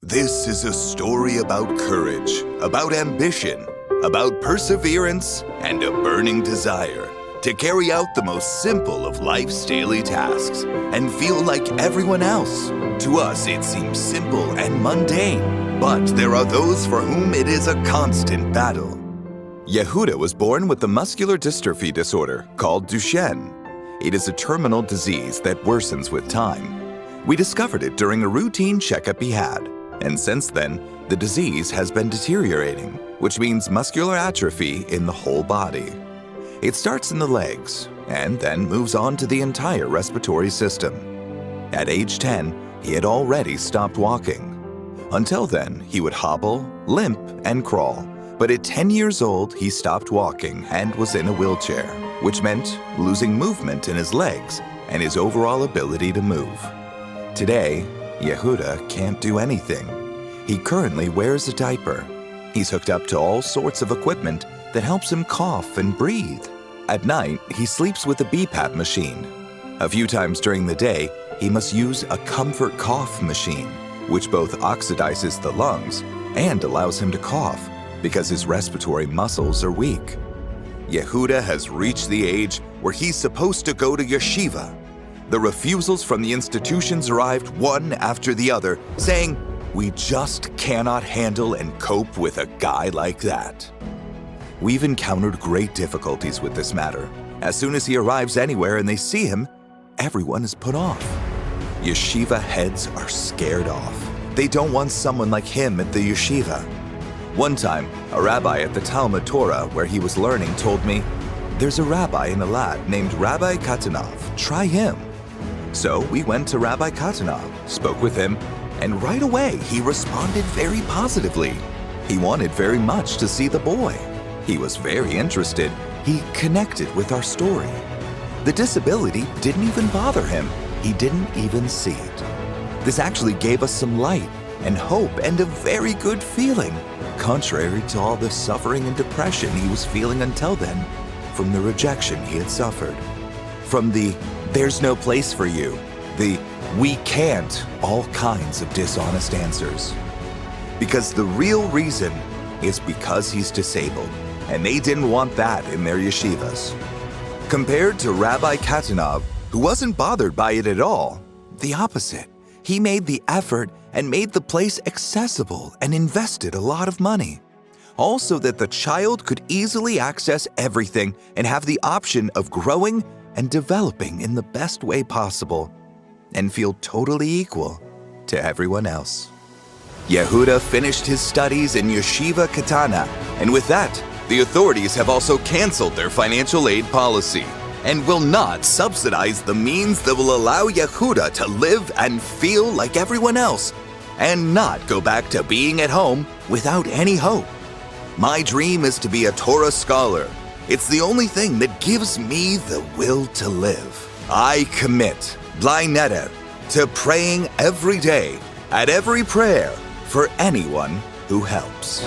This is a story about courage, about ambition, about perseverance, and a burning desire to carry out the most simple of life's daily tasks and feel like everyone else. To us, it seems simple and mundane, but there are those for whom it is a constant battle. Yehuda was born with a muscular dystrophy disorder called Duchenne. It is a terminal disease that worsens with time. We discovered it during a routine checkup he had, and since then, the disease has been deteriorating, which means muscular atrophy in the whole body. It starts in the legs and then moves on to the entire respiratory system. At age 10, he had already stopped walking. Until then, he would hobble, limp, and crawl, but at 10 years old, he stopped walking and was in a wheelchair, which meant losing movement in his legs and his overall ability to move. Today, Yehuda can't do anything. He currently wears a diaper. He's hooked up to all sorts of equipment that helps him cough and breathe. At night, he sleeps with a BPAP machine. A few times during the day, he must use a comfort cough machine, which both oxidizes the lungs and allows him to cough because his respiratory muscles are weak. Yehuda has reached the age where he's supposed to go to yeshiva. The refusals from the institutions arrived one after the other, saying, "We just cannot handle and cope with a guy like that." We've encountered great difficulties with this matter. As soon as he arrives anywhere and they see him, everyone is put off. Yeshiva heads are scared off. They don't want someone like him at the yeshiva. One time, a rabbi at the Talmud Torah where he was learning told me, "There's a rabbi in Elad named Rabbi Katanov. Try him." So we went to Rabbi Katanov, spoke with him, and right away he responded very positively. He wanted very much to see the boy. He was very interested. He connected with our story. The disability didn't even bother him. He didn't even see it. This actually gave us some light and hope and a very good feeling, contrary to all the suffering and depression he was feeling until then from the rejection he had suffered. From the "there's no place for you," the "we can't," all kinds of dishonest answers. Because the real reason is because he's disabled, and they didn't want that in their yeshivas. Compared to Rabbi Katanov, who wasn't bothered by it at all, the opposite. He made the effort and made the place accessible and invested a lot of money. Also that the child could easily access everything and have the option of growing and developing in the best way possible and feel totally equal to everyone else. Yehuda finished his studies in Yeshiva Katana, and with that, the authorities have also canceled their financial aid policy and will not subsidize the means that will allow Yehuda to live and feel like everyone else and not go back to being at home without any hope. My dream is to be a Torah scholar. It's the only thing that gives me the will to live. I commit, b'lai neder, to praying every day, at every prayer, for anyone who helps.